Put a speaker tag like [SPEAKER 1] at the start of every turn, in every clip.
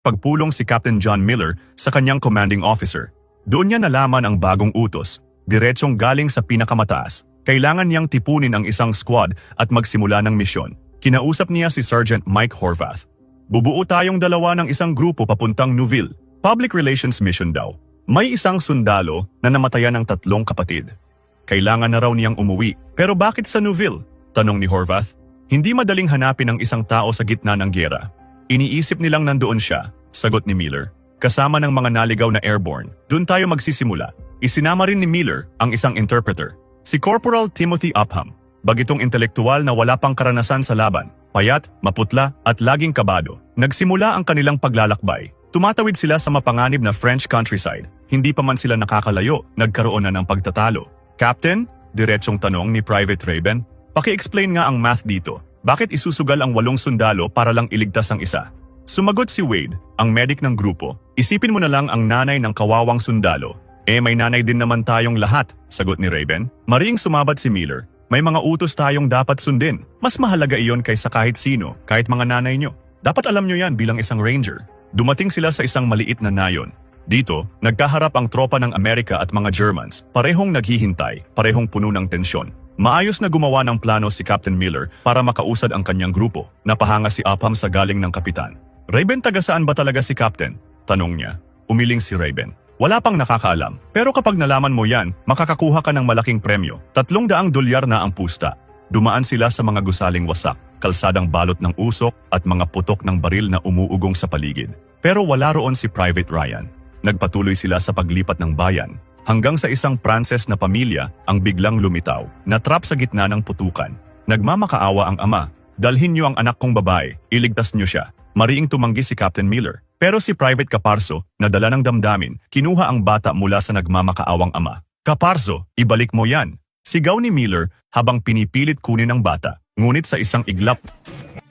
[SPEAKER 1] Pagpulong si Captain John Miller sa kanyang commanding officer. Doon niya nalaman ang bagong utos, diretsong galing sa pinakamataas. Kailangan niyang tipunin ang isang squad at magsimula ng misyon. Kinausap niya si Sergeant Mike Horvath. Bubuo tayong dalawa ng isang grupo papuntang Neuville. Public relations mission daw. May isang sundalo na namatayan ng 3 kapatid. Kailangan na raw niyang umuwi. Pero bakit sa Neuville? Tanong ni Horvath. Hindi madaling hanapin ang isang tao sa gitna ng gyera. Iniisip nilang nandoon siya, sagot ni Miller. Kasama ng mga naligaw na airborne. Doon tayo magsisimula. Isinama rin ni Miller ang isang interpreter. Si Corporal Timothy Upham. Bagitong intelektual na wala pang karanasan sa laban. Payat, maputla at laging kabado. Nagsimula ang kanilang paglalakbay. Tumatawid sila sa mapanganib na French countryside. Hindi pa man sila nakakalayo, nagkaroon na ng pagtatalo. Captain, diretsong tanong ni Private Raven, paki-explain nga ang math dito. Bakit isusugal ang 8 sundalo para lang iligtas ang isa? Sumagot si Wade, ang medic ng grupo. Isipin mo na lang ang nanay ng kawawang sundalo. May nanay din naman tayong lahat, sagot ni Raven. Mariing sumabat si Miller. May mga utos tayong dapat sundin. Mas mahalaga iyon kaysa kahit sino, kahit mga nanay nyo. Dapat alam nyo yan bilang isang ranger. Dumating sila sa isang maliit na nayon. Dito, nagkaharap ang tropa ng Amerika at mga Germans. Parehong naghihintay, parehong puno ng tensyon. Maayos na gumawa ng plano si Captain Miller para makausad ang kanyang grupo. Napahanga si Upham sa galing ng kapitan. Raven, taga saan ba talaga si Captain? Tanong niya. Umiling si Raven. Wala pang nakakaalam. Pero kapag nalaman mo yan, makakakuha ka ng malaking premyo. $300 na ang pusta. Dumaan sila sa mga gusaling wasak, kalsadang balot ng usok at mga putok ng baril na umuugong sa paligid. Pero wala roon si Private Ryan. Nagpatuloy sila sa paglipat ng bayan, hanggang sa isang Pranses na pamilya ang biglang lumitaw, natrap sa gitna ng putukan. Nagmamakaawa ang ama, dalhin niyo ang anak kong babae, iligtas niyo siya. Mariing tumanggi si Captain Miller, pero si Private Caparzo, na dala ng damdamin, kinuha ang bata mula sa nagmamakaawang ama. Caparzo, ibalik mo yan! Sigaw ni Miller habang pinipilit kunin ang bata. Ngunit sa isang iglap,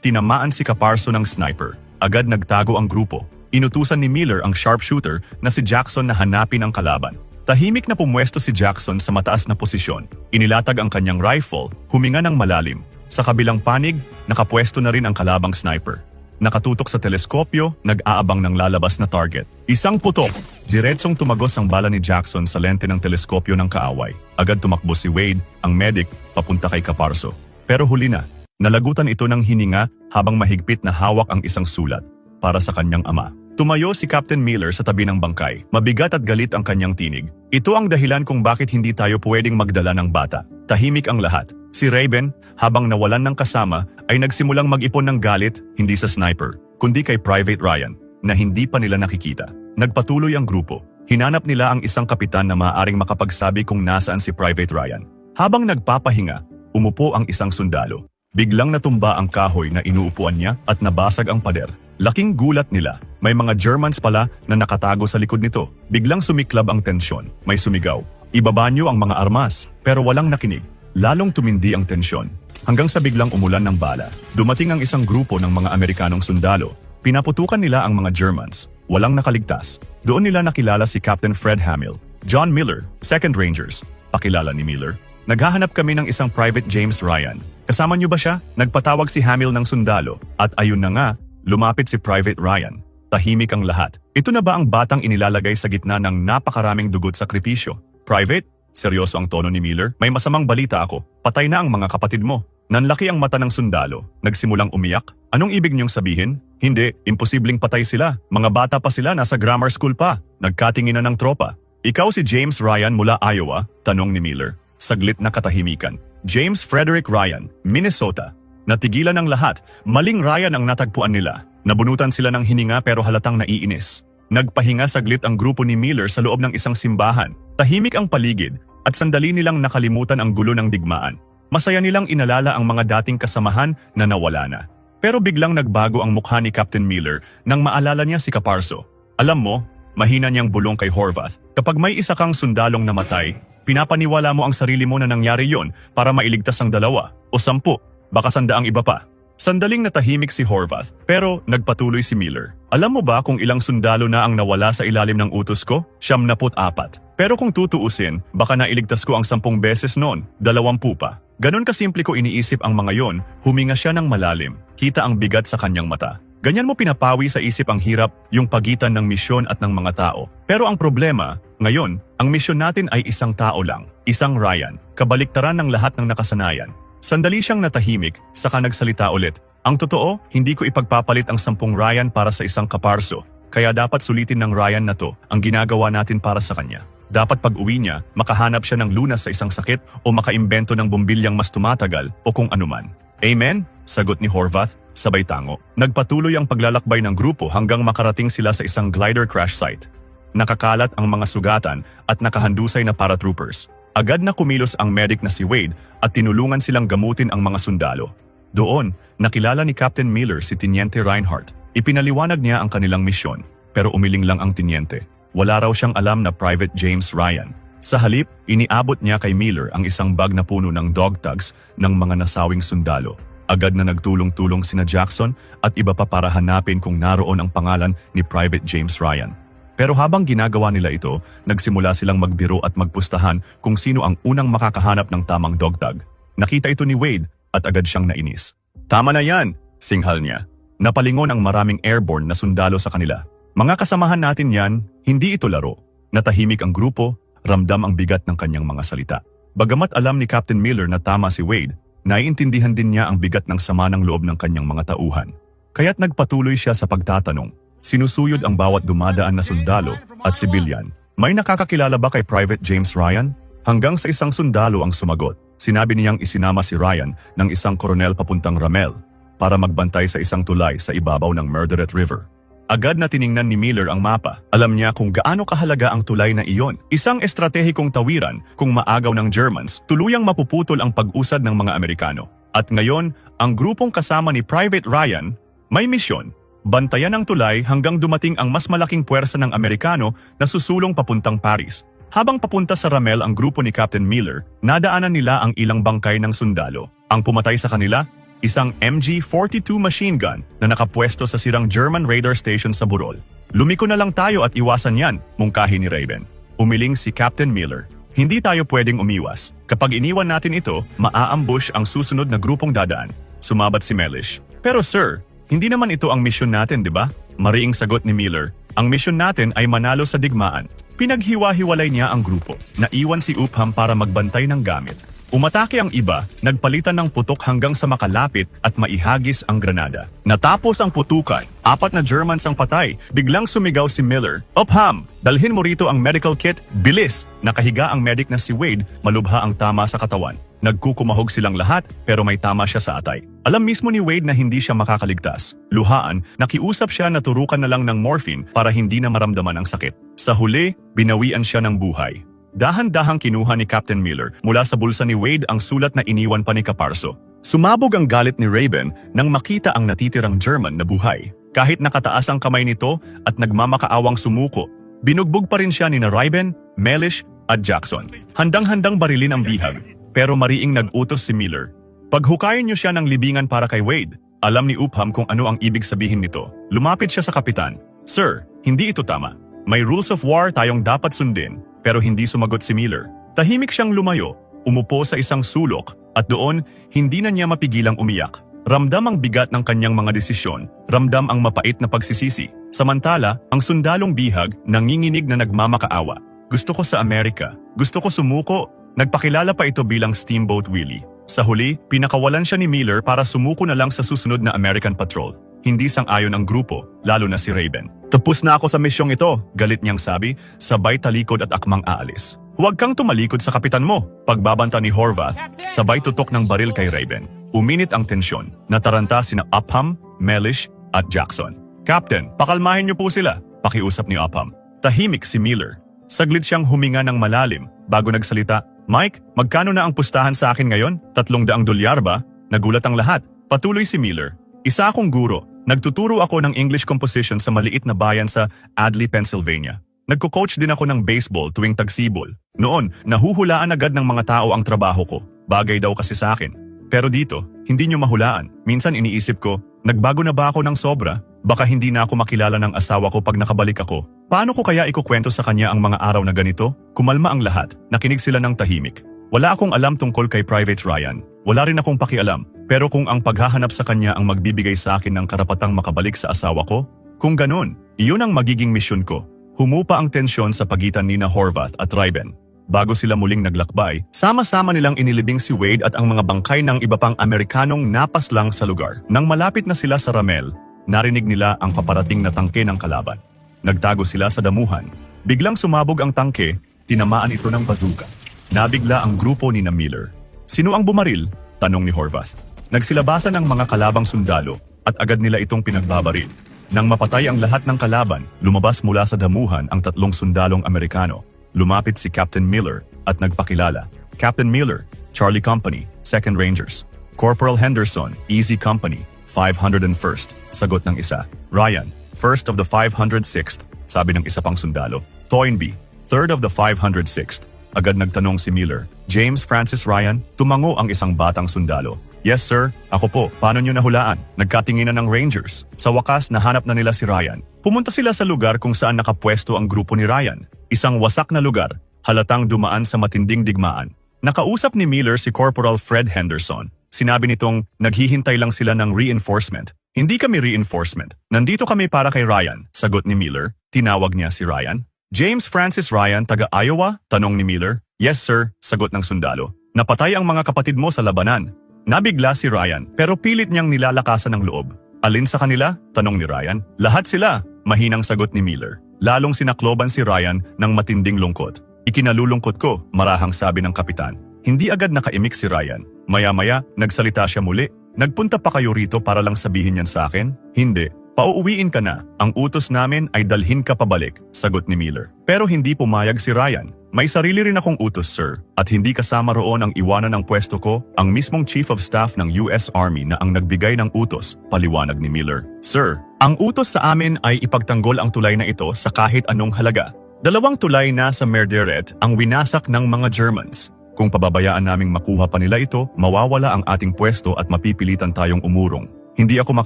[SPEAKER 1] tinamaan si Caparzo ng sniper. Agad nagtago ang grupo. Inutusan ni Miller ang sharpshooter na si Jackson na hanapin ang kalaban. Tahimik na pumwesto si Jackson sa mataas na posisyon. Inilatag ang kanyang rifle, huminga ng malalim. Sa kabilang panig, nakapwesto na rin ang kalabang sniper. Nakatutok sa teleskopyo, nag-aabang ng lalabas na target. Isang putok! Diretsong tumagos ang bala ni Jackson sa lente ng teleskopyo ng kaaway. Agad tumakbo si Wade, ang medic, papunta kay Caparzo. Pero huli na, nalagutan ito ng hininga habang mahigpit na hawak ang isang sulat para sa kanyang ama. Tumayo si Captain Miller sa tabi ng bangkay. Mabigat at galit ang kanyang tinig. Ito ang dahilan kung bakit hindi tayo pwedeng magdala ng bata. Tahimik ang lahat. Si Raven, habang nawalan ng kasama, ay nagsimulang mag-ipon ng galit, hindi sa sniper, kundi kay Private Ryan, na hindi pa nila nakikita. Nagpatuloy ang grupo. Hinanap nila ang isang kapitan na maaaring makapagsabi kung nasaan si Private Ryan. Habang nagpapahinga, umupo ang isang sundalo. Biglang natumba ang kahoy na inuupuan niya at nabasag ang pader. Laking gulat nila. May mga Germans pala na nakatago sa likod nito. Biglang sumiklab ang tensyon. May sumigaw. Ibaba niyo ang mga armas. Pero walang nakinig. Lalong tumindi ang tensyon. Hanggang sa biglang umulan ng bala. Dumating ang isang grupo ng mga Amerikanong sundalo. Pinaputukan nila ang mga Germans. Walang nakaligtas. Doon nila nakilala si Captain Fred Hamill. John Miller, 2nd Rangers. Pakilala ni Miller. Naghahanap kami ng isang Private James Ryan. Kasama niyo ba siya? Nagpatawag si Hamill ng sundalo. At ayun na nga, lumapit si Private Ryan. Tahimik ang lahat. Ito na ba ang batang inilalagay sa gitna ng napakaraming dugo't sakripisyo? Private? Seryoso ang tono ni Miller. May masamang balita ako. Patay na ang mga kapatid mo. Nanlaki ang mata ng sundalo. Nagsimulang umiyak. Anong ibig niyong sabihin? Hindi, imposibleng patay sila. Mga bata pa sila, nasa grammar school pa. Nagkatingin na ng tropa. Ikaw si James Ryan mula Iowa? Tanong ni Miller. Saglit na katahimikan. James Frederick Ryan, Minnesota. Natigilan ang lahat. Maling Ryan ang natagpuan nila. Nabunutan sila ng hininga pero halatang naiinis. Nagpahinga saglit ang grupo ni Miller sa loob ng isang simbahan. Tahimik ang paligid at sandali nilang nakalimutan ang gulo ng digmaan. Masaya nilang inalala ang mga dating kasamahan na nawala na. Pero biglang nagbago ang mukha ni Captain Miller nang maalala niya si Caparzo. Alam mo, mahina niyang bulong kay Horvath. Kapag may isa kang sundalong namatay, pinapaniwala mo ang sarili mo na nangyari yon para mailigtas ang 2 o 10, baka 100 iba pa. Sandaling natahimik si Horvath, pero nagpatuloy si Miller. Alam mo ba kung ilang sundalo na ang nawala sa ilalim ng utos ko? 74. Pero kung tutuusin, baka nailigtas ko ang 10 beses noon, 20 pa. Ganon kasimple ko iniisip ang mga yon, huminga siya ng malalim. Kita ang bigat sa kanyang mata. Ganyan mo pinapawi sa isip ang hirap, yung pagitan ng misyon at ng mga tao. Pero ang problema, ngayon, ang misyon natin ay isang tao lang, isang Ryan, kabaliktaran ng lahat ng nakasanayan. Sandali siyang natahimik, saka nagsalita ulit. Ang totoo, hindi ko ipagpapalit ang 10 Ryan para sa isang kaparso. Kaya dapat sulitin ng Ryan na to ang ginagawa natin para sa kanya. Dapat pag-uwi niya, makahanap siya ng lunas sa isang sakit o makaimbento ng bumbilyang mas tumatagal o kung anuman. Amen? Sagot ni Horvath, sabay tango. Nagpatuloy ang paglalakbay ng grupo hanggang makarating sila sa isang glider crash site. Nakakalat ang mga sugatan at nakahandusay na paratroopers. Agad na kumilos ang medic na si Wade at tinulungan silang gamutin ang mga sundalo. Doon, nakilala ni Captain Miller si Teniente Reinhardt. Ipinaliwanag niya ang kanilang misyon, pero umiling lang ang teniente. Wala raw siyang alam na Private James Ryan. Sa halip, iniabot niya kay Miller ang isang bag na puno ng dog tags ng mga nasawing sundalo. Agad na nagtulong-tulong sina Jackson at iba pa para hanapin kung naroon ang pangalan ni Private James Ryan. Pero habang ginagawa nila ito, nagsimula silang magbiro at magpustahan kung sino ang unang makakahanap ng tamang dog tag. Nakita ito ni Wade at agad siyang nainis. Tama na yan, singhal niya. Napalingon ang maraming airborne na sundalo sa kanila. Mga kasamahan natin yan, hindi ito laro. Natahimik ang grupo, ramdam ang bigat ng kanyang mga salita. Bagamat alam ni Captain Miller na tama si Wade, naiintindihan din niya ang bigat ng sama ng loob ng kanyang mga tauhan. Kaya't nagpatuloy siya sa pagtatanong. Sinusuyod ang bawat dumadaan na sundalo at sibilyan. May nakakakilala ba kay Private James Ryan? Hanggang sa isang sundalo ang sumagot. Sinabi niyang isinama si Ryan ng isang koronel papuntang Ramel para magbantay sa isang tulay sa ibabaw ng Murderet River. Agad na tiningnan ni Miller ang mapa. Alam niya kung gaano kahalaga ang tulay na iyon. Isang estratehikong tawiran kung maagaw ng Germans, tuluyang mapuputol ang pag-usad ng mga Amerikano. At ngayon, ang grupong kasama ni Private Ryan may misyon. Bantayan ang tulay hanggang dumating ang mas malaking puwersa ng Amerikano na susulong papuntang Paris. Habang papunta sa Ramel ang grupo ni Captain Miller, nadaanan nila ang ilang bangkay ng sundalo. Ang pumatay sa kanila, isang MG-42 machine gun na nakapwesto sa sirang German radar station sa Burol. Lumiko na lang tayo at iwasan yan, mungkahi ni Raven. Umiling si Captain Miller. Hindi tayo pwedeng umiwas. Kapag iniwan natin ito, maa-ambush ang susunod na grupong dadaan. Sumabat si Mellish. Pero sir, hindi naman ito ang misyon natin, di ba? Mariing sagot ni Miller. Ang misyon natin ay manalo sa digmaan. Pinaghiwa-hiwalay niya ang grupo. Naiwan si Upham para magbantay ng gamit. Umatake ang iba, nagpalitan ng putok hanggang sa makalapit at maihagis ang granada. Natapos ang putukan, 4 na Germans ang patay. Biglang sumigaw si Miller. Upham, dalhin mo rito ang medical kit, bilis! Nakahiga ang medic na si Wade, malubha ang tama sa katawan. Nagkukumahog silang lahat pero may tama siya sa atay. Alam mismo ni Wade na hindi siya makakaligtas. Luhaan, nakiusap siya na turukan na lang ng morphine para hindi na maramdaman ang sakit. Sa huli, binawian siya ng buhay. Dahan-dahang kinuha ni Captain Miller mula sa bulsa ni Wade ang sulat na iniwan pa ni Caparzo. Sumabog ang galit ni Raven nang makita ang natitirang German na buhay. Kahit nakataas ang kamay nito at nagmamakaawang sumuko, binugbog pa rin siya ni Raven, Mellish at Jackson. Handang-handang barilin ang bihag, pero mariing nag-utos si Miller. Paghukayin niyo siya ng libingan para kay Wade. Alam ni Upham kung ano ang ibig sabihin nito. Lumapit siya sa kapitan. Sir, hindi ito tama. May rules of war tayong dapat sundin. Pero hindi sumagot si Miller. Tahimik siyang lumayo, umupo sa isang sulok, at doon, hindi na niya mapigilang umiyak. Ramdam ang bigat ng kanyang mga desisyon, ramdam ang mapait na pagsisisi. Samantala, ang sundalong bihag nanginginig na nagmamakaawa. Gusto ko sa Amerika, gusto ko sumuko. Nagpakilala pa ito bilang Steamboat Willie. Sa huli, pinakawalan siya ni Miller para sumuko na lang sa susunod na American Patrol. Hindi sang-ayon ang grupo, lalo na si Raven. Tapos na ako sa misyong ito, galit niyang sabi, sabay talikod at akmang aalis. Huwag kang tumalikod sa kapitan mo, pagbabanta ni Horvath, sabay tutok ng baril kay Raven. Uminit ang tensyon, nataranta sina Upham, Mellish at Jackson. Captain, pakalmahin niyo po sila, pakiusap ni Upham. Tahimik si Miller. Saglit siyang huminga ng malalim, bago nagsalita, Mike, magkano na ang pustahan sa akin ngayon? $300 ba? Nagulat ang lahat. Patuloy si Miller. Isa akong guro. Nagtuturo ako ng English composition sa maliit na bayan sa Adley, Pennsylvania. Nagko-coach din ako ng baseball tuwing tagsibol. Noon, nahuhulaan agad ng mga tao ang trabaho ko. Bagay daw kasi sa akin. Pero dito, hindi nyo mahulaan. Minsan iniisip ko, nagbago na ba ako ng sobra? Baka hindi na ako makilala ng asawa ko pag nakabalik ako. Paano ko kaya ikukwento sa kanya ang mga araw na ganito? Kumalma ang lahat. Nakinig sila ng tahimik. Wala akong alam tungkol kay Private Ryan. Wala rin akong pakialam. Pero kung ang paghahanap sa kanya ang magbibigay sa akin ng karapatang makabalik sa asawa ko, kung ganun, iyon ang magiging misyon ko. Humupa ang tensyon sa pagitan nina Horvath at Reiben. Bago sila muling naglakbay, sama-sama nilang inilibing si Wade at ang mga bangkay ng iba pang Amerikanong napaslang sa lugar. Nang malapit na sila sa Ramel, narinig nila ang paparating na tangke ng kalaban. Nagtago sila sa damuhan. Biglang sumabog ang tangke, tinamaan ito ng bazooka. Nabigla ang grupo ni Miller. Sino ang bumaril? Tanong ni Horvath. Nagsilabasan ang mga kalabang sundalo at agad nila itong pinagbabaril. Nang mapatay ang lahat ng kalaban, lumabas mula sa damuhan ang 3 sundalong Amerikano. Lumapit si Captain Miller at nagpakilala. Captain Miller, Charlie Company, 2nd Rangers. Corporal Henderson, Easy Company, 501st, sagot ng isa. Ryan, 1st of the 506th, sabi ng isa pang sundalo. Toynbee, 3rd of the 506th. Agad nagtanong si Miller. James Francis Ryan, tumango ang isang batang sundalo. Yes sir, ako po, paano nyo nahulaan? Nagkatinginan ng Rangers. Sa wakas, nahanap na nila si Ryan. Pumunta sila sa lugar kung saan nakapwesto ang grupo ni Ryan. Isang wasak na lugar, halatang dumaan sa matinding digmaan. Nakausap ni Miller si Corporal Fred Henderson. Sinabi nitong naghihintay lang sila ng reinforcement. Hindi kami reinforcement. Nandito kami para kay Ryan, sagot ni Miller. Tinawag niya si Ryan. James Francis Ryan, taga Iowa? Tanong ni Miller. Yes sir, sagot ng sundalo. Napatay ang mga kapatid mo sa labanan. Nabigla si Ryan pero pilit niyang nilalakasan ng loob. Alin sa kanila? Tanong ni Ryan. Lahat sila, mahinang sagot ni Miller. Lalong sinakloban si Ryan ng matinding lungkot. Ikinalulungkot ko, marahang sabi ng kapitan. Hindi agad nakaimik si Ryan. Maya-maya, nagsalita siya muli. Nagpunta pa kayo rito para lang sabihin yan sa akin? Hindi. Pauuwiin ka na. Ang utos namin ay dalhin ka pabalik, sagot ni Miller. Pero hindi pumayag si Ryan. May sarili rin akong utos, sir, at hindi kasama roon ang iwanan ng pwesto ko, ang mismong Chief of Staff ng US Army na ang nagbigay ng utos, paliwanag ni Miller. Sir, ang utos sa amin ay ipagtanggol ang tulay na ito sa kahit anong halaga. 2 tulay na sa Merderet ang winasak ng mga Germans. Kung pababayaan naming makuha pa nila ito, mawawala ang ating pwesto at mapipilitan tayong umurong. Hindi ako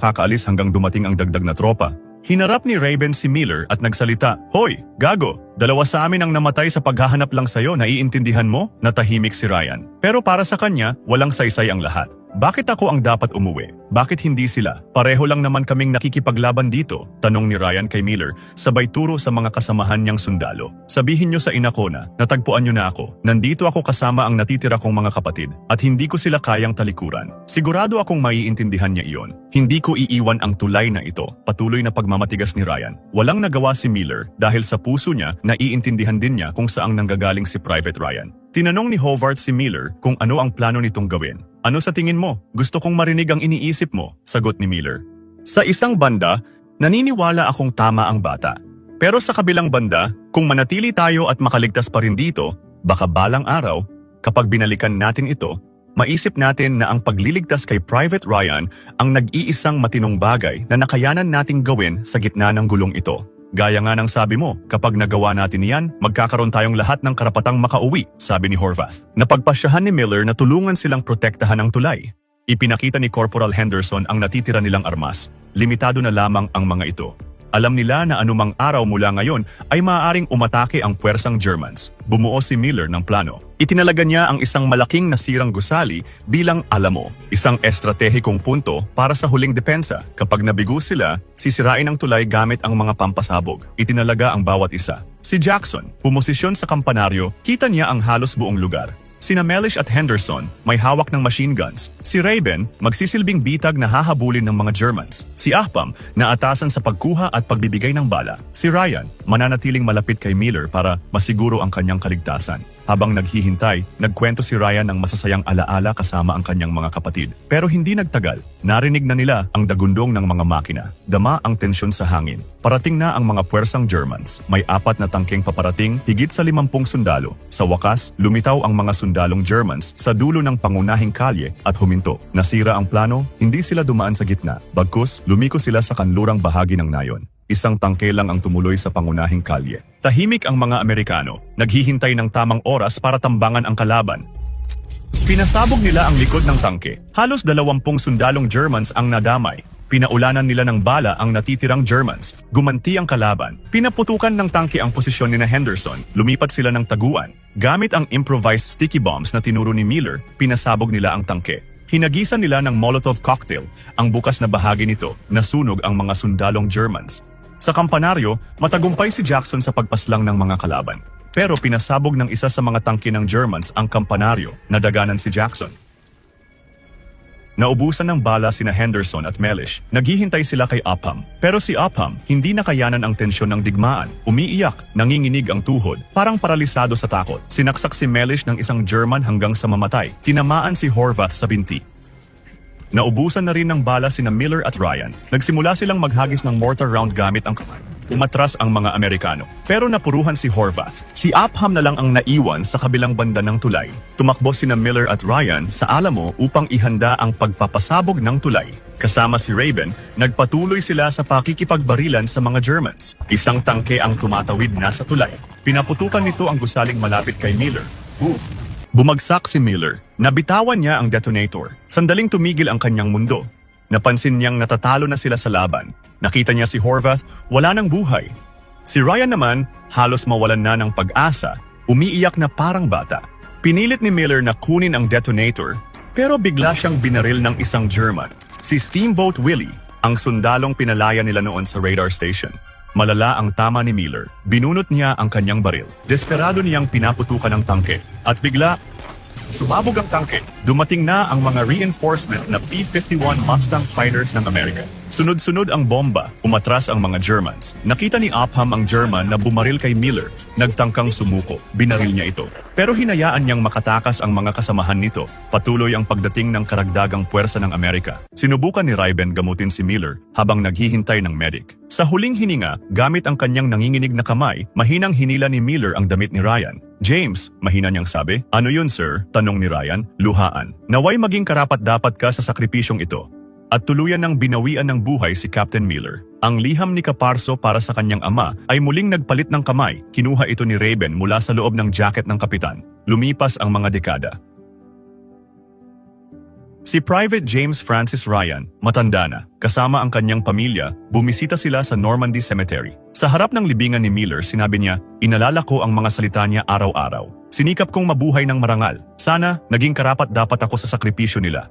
[SPEAKER 1] makakaalis hanggang dumating ang dagdag na tropa. Hinarap ni Reiben si Miller at nagsalita, Hoy, gago! 2 sa amin ang namatay sa paghahanap lang sa'yo, naiintindihan mo? Natahimik si Ryan. Pero para sa kanya, walang saysay ang lahat. Bakit ako ang dapat umuwi? Bakit hindi sila? Pareho lang naman kaming nakikipaglaban dito, tanong ni Ryan kay Miller, sabay turo sa mga kasamahan niyang sundalo. Sabihin niyo sa ina ko na, natagpuan niyo na ako. Nandito ako kasama ang natitira kong mga kapatid at hindi ko sila kayang talikuran. Sigurado akong maiintindihan niya iyon. Hindi ko iiwan ang tulay na ito, patuloy na pagmamatigas ni Ryan. Walang nagawa si Miller dahil sa puso niya naiintindihan din niya kung saang nanggagaling si Private Ryan. Tinanong ni Howard si Miller kung ano ang plano nitong gawin. Ano sa tingin mo? Gusto kong marinig ang iniisip mo, sagot ni Miller. Sa isang banda, naniniwala akong tama ang bata. Pero sa kabilang banda, kung manatili tayo at makaligtas pa rin dito, baka balang araw, kapag binalikan natin ito, maisip natin na ang pagliligtas kay Private Ryan ang nag-iisang matinong bagay na nakayanan nating gawin sa gitna ng gulong ito. Gaya nga ng sabi mo, kapag nagawa natin iyan, magkakaroon tayong lahat ng karapatang makauwi, sabi ni Horvath. Napagpasyahan ni Miller na tulungan silang protektahan ang tulay. Ipinakita ni Corporal Henderson ang natitira nilang armas. Limitado na lamang ang mga ito. Alam nila na anumang araw mula ngayon ay maaaring umatake ang puwersang Germans. Bumuo si Miller ng plano. Itinalaga niya ang isang malaking nasirang gusali bilang alamo, isang estratehikong punto para sa huling depensa. Kapag nabigo sila, sisirain ang tulay gamit ang mga pampasabog. Itinalaga ang bawat isa. Si Jackson, pumosisyon sa kampanaryo, kita niya ang halos buong lugar. Sina Mellish at Henderson may hawak ng machine guns. Si Reiben magsisilbing bitag na hahabulin ng mga Germans. Si Ahpam naatasan sa pagkuha at pagbibigay ng bala. Si Ryan mananatiling malapit kay Miller para masiguro ang kanyang kaligtasan. Habang naghihintay, nagkwento si Ryan ng masasayang alaala kasama ang kanyang mga kapatid. Pero hindi nagtagal, narinig na nila ang dagundong ng mga makina. Dama ang tensyon sa hangin. Parating na ang mga puwersang Germans. May 4 na tangkeng paparating, higit sa 50 sundalo. Sa wakas, lumitaw ang mga sundalong Germans sa dulo ng pangunahing kalye at huminto. Nasira ang plano, hindi sila dumaan sa gitna. Bagkus, lumiko sila sa kanlurang bahagi ng nayon. Isang tangke lang ang tumuloy sa pangunahing kalye. Tahimik ang mga Amerikano, naghihintay ng tamang oras para tambangan ang kalaban. Pinasabog nila ang likod ng tangke. Halos 20 sundalong Germans ang nadamay. Pinaulanan nila ng bala ang natitirang Germans. Gumanti ang kalaban. Pinaputukan ng tangke ang posisyon ni Henderson. Lumipat sila ng taguan. Gamit ang improvised sticky bombs na tinuro ni Miller, pinasabog nila ang tangke. Hinagisan nila ng Molotov cocktail. Ang bukas na bahagi nito, nasunog ang mga sundalong Germans. Sa kampanaryo, matagumpay si Jackson sa pagpaslang ng mga kalaban. Pero pinasabog ng isa sa mga tangke ng Germans ang kampanaryo, nadaganan si Jackson. Naubusan ng bala sina Henderson at Mellish. Naghihintay sila kay Upham. Pero si Upham, hindi nakayanan ang tensyon ng digmaan. Umiiyak, nanginginig ang tuhod, parang paralisado sa takot. Sinaksak si Mellish ng isang German hanggang sa mamatay. Tinamaan si Horvath sa binti. Naubusan na rin ng bala sina Miller at Ryan. Nagsimula silang maghagis ng mortar round gamit ang kamay. Umatras ang mga Amerikano. Pero napuruhan si Horvath. Si Upham na lang ang naiwan sa kabilang banda ng tulay. Tumakbo sina Miller at Ryan sa Alamo upang ihanda ang pagpapasabog ng tulay. Kasama si Raven, nagpatuloy sila sa pakikipagbarilan sa mga Germans. Isang tangke ang tumatawid na sa tulay. Pinaputukan nito ang gusaling malapit kay Miller. Bumagsak si Miller. Nabitawan niya ang detonator. Sandaling tumigil ang kanyang mundo. Napansin niyang natatalo na sila sa laban. Nakita niya si Horvath, wala ng buhay. Si Ryan naman, halos mawalan na ng pag-asa, umiiyak na parang bata. Pinilit ni Miller na kunin ang detonator, pero bigla siyang binaril ng isang German. Si Steamboat Willie, ang sundalong pinalaya nila noon sa radar station. Malala ang tama ni Miller. Binunot niya ang kanyang baril. Desperado niyang pinaputukan ang tangke. At bigla, sumabog ang tangke. Dumating na ang mga reinforcement na P-51 Mustang fighters ng Amerika. Sunod-sunod ang bomba, umatras ang mga Germans. Nakita ni Upham ang German na bumaril kay Miller, nagtangkang sumuko. Binaril niya ito. Pero hinayaan niyang makatakas ang mga kasamahan nito. Patuloy ang pagdating ng karagdagang puwersa ng Amerika. Sinubukan ni Raven gamutin si Miller habang naghihintay ng medic. Sa huling hininga, gamit ang kanyang nanginginig na kamay, mahinang hinila ni Miller ang damit ni Ryan. James, mahina niyang sabi. Ano yun, sir? Tanong ni Ryan, luhaan. Naway maging karapat-dapat ka sa sakripisyong ito. At tuluyan ng binawian ng buhay si Captain Miller. Ang liham ni Caparzo para sa kanyang ama ay muling nagpalit ng kamay. Kinuha ito ni Raven mula sa loob ng jacket ng kapitan. Lumipas ang mga dekada. Si Private James Francis Ryan, matanda na, kasama ang kanyang pamilya, bumisita sila sa Normandy Cemetery. Sa harap ng libingan ni Miller, sinabi niya, inalala ko ang mga salita niya araw-araw. Sinikap kong mabuhay ng marangal. Sana, naging karapat-dapat ako sa sakripisyo nila.